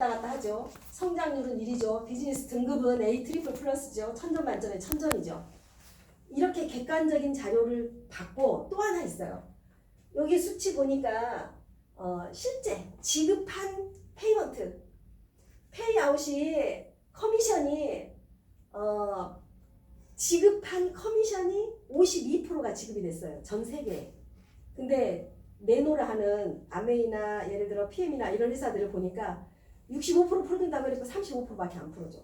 왔다 갔다 하죠. 성장률은 1이죠. 비즈니스 등급은 A 트리플 플러스죠. 1000점 만점에 1000점이죠. 이렇게 객관적인 자료를 받고 또 하나 있어요. 여기 수치 보니까 실제 지급한 페이먼트, 페이아웃이 커미션이 지급한 커미션이 52%가 지급이 됐어요. 전 세계에. 근데 매노를 하는 아메이나 예를 들어 PM이나 이런 회사들을 보니까 65% 풀어준다고 그랬고 35%밖에 안 풀어줘.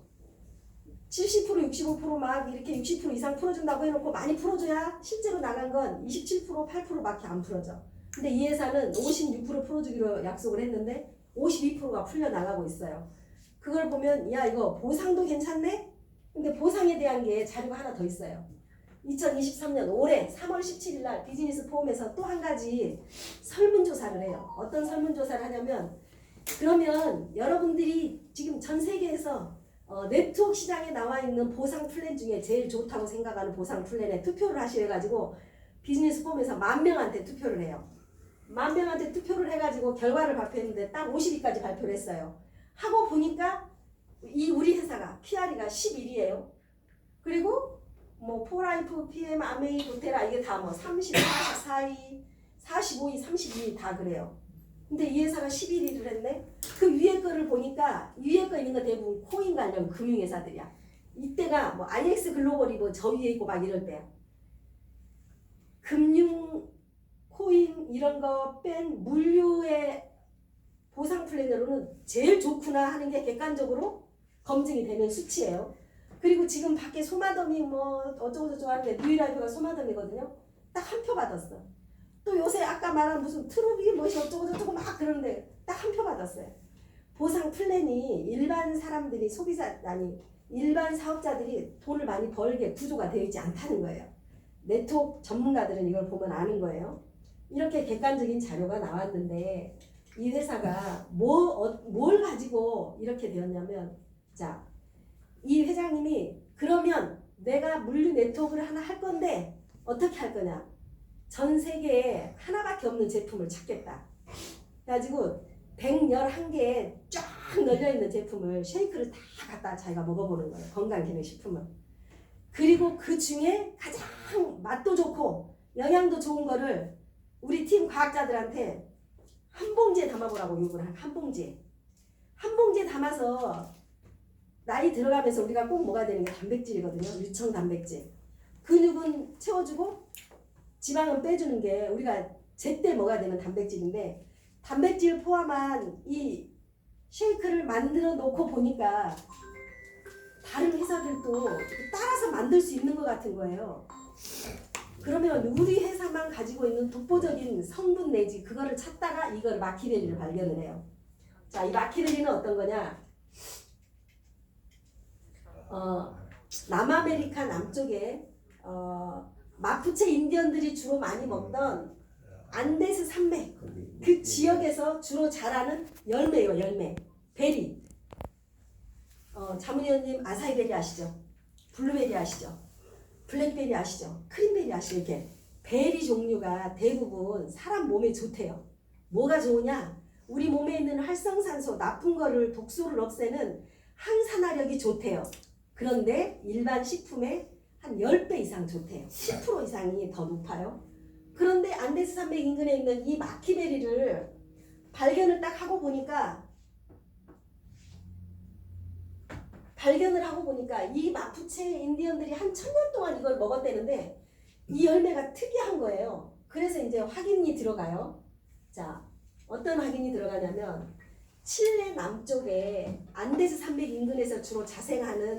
70% 65% 이렇게 60% 이상 풀어준다고 해놓고 많이 풀어줘야 실제로 나간 건 27% 8%밖에 안 풀어져. 근데 이 회사는 56% 풀어주기로 약속을 했는데 52%가 풀려나가고 있어요. 그걸 보면 야 이거 보상도 괜찮네? 근데 보상에 대한 게 자료가 하나 더 있어요. 2023년 올해 3월 17일 날 비즈니스 포럼에서 또 한 가지 설문조사를 해요. 어떤 설문조사를 하냐면 그러면 여러분들이 지금 전 세계에서 네트워크 시장에 나와 있는 보상 플랜 중에 제일 좋다고 생각하는 보상 플랜에 투표를 하시래가지고 비즈니스 포럼에서 10,000명한테 투표를 해요. 10,000명한테 투표를 해가지고 결과를 발표했는데 딱 50위까지 발표를 했어요. 하고 보니까 이 우리 회사가 PR이가 11위예요. 그리고 뭐 포라이프, PM, 아메이, 도테라 이게 다 뭐 30, 44위, 45위, 32위 다 그래요. 근데 이 회사가 11위를 했네. 그 위에 거를 보니까 위에 거 있는 거 대부분 코인 관련 금융회사들이야. 이때가 뭐 IX 글로벌이 뭐 저 위에 있고 막 이럴 때야. 금융, 코인 이런 거 뺀 물류의 보상 플랜으로는 제일 좋구나 하는 게 객관적으로 검증이 되는 수치예요. 그리고 지금 밖에 소마더미 뭐 어쩌고저쩌고 하는데 뉴이라이프가 소마더미거든요. 딱 한 표 받았어. 또 요새 아까 말한 무슨 트루비 뭐 어쩌고저쩌고 막 그러는데 딱 한 표 받았어요. 보상 플랜이 일반 사람들이 일반 사업자들이 돈을 많이 벌게 구조가 되어 있지 않다는 거예요. 네트워크 전문가들은 이걸 보면 아는 거예요. 이렇게 객관적인 자료가 나왔는데 이 회사가 뭘 가지고 이렇게 되었냐면 자, 이 회장님이 그러면 내가 물류 네트워크를 하나 할 건데 어떻게 할 거냐? 전 세계에 하나밖에 없는 제품을 찾겠다. 그래가지고 111개에 쫙 널려있는 제품을 쉐이크를 다 갖다 자기가 먹어보는 거예요. 건강기능식품을. 그리고 그 중에 가장 맛도 좋고 영양도 좋은 거를 우리 팀 과학자들한테 한 봉지에 담아보라고 요구를 한 봉지에. 한 봉지에 담아서 나이 들어가면서 우리가 꼭 먹어야 되는 게 단백질이거든요. 유청 단백질. 근육은 채워주고 지방은 빼주는 게 우리가 제때 먹어야 되는 단백질인데 단백질 포함한 이 쉐이크를 만들어 놓고 보니까 다른 회사들도 따라서 만들 수 있는 것 같은 거예요. 그러면 우리 회사만 가지고 있는 독보적인 성분 내지 그거를 찾다가 이걸 마키데리를 발견을 해요. 자, 이 마키데리는 어떤 거냐? 남아메리카 남쪽에 마푸체 인디언들이 주로 많이 먹던 안데스 산맥 그 지역에서 주로 자라는 열매예요. 열매. 베리. 자문위원님 아사이베리 아시죠? 블루베리 아시죠? 블랙베리 아시죠? 크림베리 아시죠? 이렇게 베리 종류가 대부분 사람 몸에 좋대요. 뭐가 좋으냐? 우리 몸에 있는 활성산소 나쁜 거를 독소를 없애는 항산화력이 좋대요. 그런데 일반 식품에 한 10배 이상 좋대요. 10% 이상이 더 높아요. 그런데 안데스 산맥 인근에 있는 이 마키베리를 발견을 딱 하고 보니까 이 마푸체 인디언들이 한 1000년 동안 이걸 먹었다는데 이 열매가 특이한 거예요. 그래서 이제 확인이 들어가요. 자, 어떤 확인이 들어가냐면 칠레 남쪽에 안데스 산맥 인근에서 주로 자생하는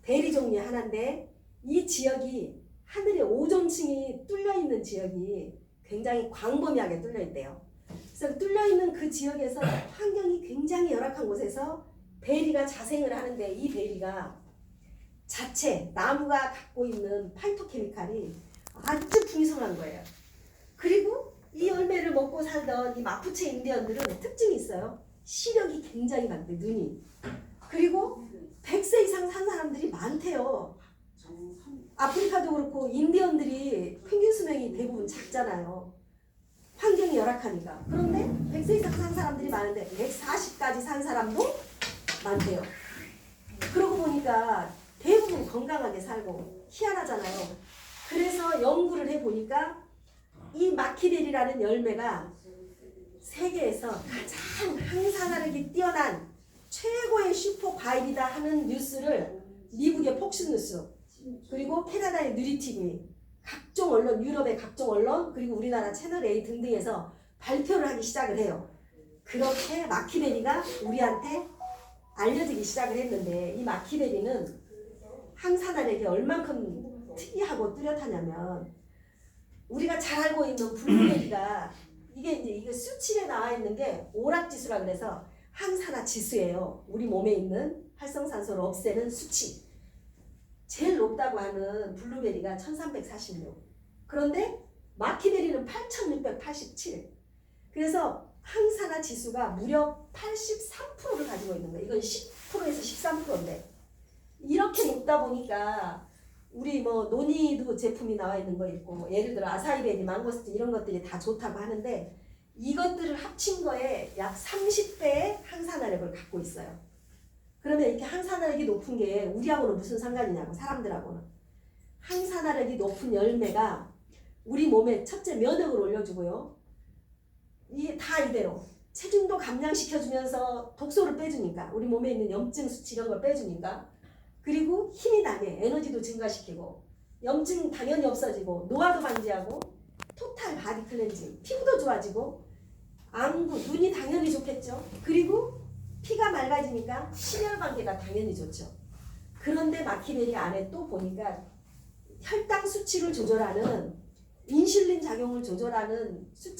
베리 종류의 하나인데 이 지역이 하늘의 오존층이 뚫려있는 지역이 굉장히 광범위하게 뚫려있대요. 그래서 뚫려있는 그 지역에서 환경이 굉장히 열악한 곳에서 베리가 자생을 하는데 이 베리가 자체 나무가 갖고 있는 파이토케미칼이 아주 풍성한 거예요. 그리고 이 열매를 먹고 살던 이 마푸체 인디언들은 특징이 있어요. 시력이 굉장히 많대, 눈이. 그리고 100세 이상 산 사람들이 많대요. 아프리카도 그렇고 인디언들이 평균 수명이 대부분 작잖아요. 환경이 열악하니까. 그런데 100세 이상 산 사람들이 많은데 140까지 산 사람도 많대요. 그러고 보니까 대부분 건강하게 살고 희한하잖아요. 그래서 연구를 해보니까 이 마키베리라는 열매가 세계에서 가장 항산화력이 뛰어난 최고의 슈퍼 과일이다 하는 뉴스를 미국의 폭스뉴스 그리고 캐나다의 누리티비 각종 언론, 유럽의 각종 언론 그리고 우리나라 채널A 등등에서 발표를 하기 시작을 해요. 그렇게 마키베리가 우리한테 알려지기 시작을 했는데 이 마키베리는 항산화력이 얼만큼 특이하고 뚜렷하냐면 우리가 잘 알고 있는 블루베리가 이게 수치에 나와 있는 게 오락지수라 그래서 항산화 지수예요. 우리 몸에 있는 활성산소를 없애는 수치. 제일 높다고 하는 블루베리가 1346. 그런데 마키베리는 8687. 그래서 항산화 지수가 무려 83%를 가지고 있는 거예요. 이건 10%에서 13%인데 이렇게 높다 보니까 우리 뭐 노니도 제품이 나와 있는 거 있고 예를 들어 아사이베리, 망고스틴 이런 것들이 다 좋다고 하는데 이것들을 합친 거에 약 30배의 항산화력을 갖고 있어요. 그러면 이렇게 항산화력이 높은 게 우리하고는 무슨 상관이냐고 사람들하고는. 항산화력이 높은 열매가 우리 몸에 첫째 면역을 올려주고요. 이게 다 이대로 체중도 감량시켜주면서 독소를 빼주니까 우리 몸에 있는 염증 수치 이런 걸 빼주니까 그리고 힘이 나게 에너지도 증가시키고 염증 당연히 없어지고 노화도 방지하고 토탈 바디 클렌징 피부도 좋아지고 안구 눈이 당연히 좋겠죠. 그리고 피가 맑아지니까 심혈관계가 당연히 좋죠. 그런데 마키베리 안에 또 보니까 혈당 수치를 조절하는 인슐린 작용을 조절하는 수치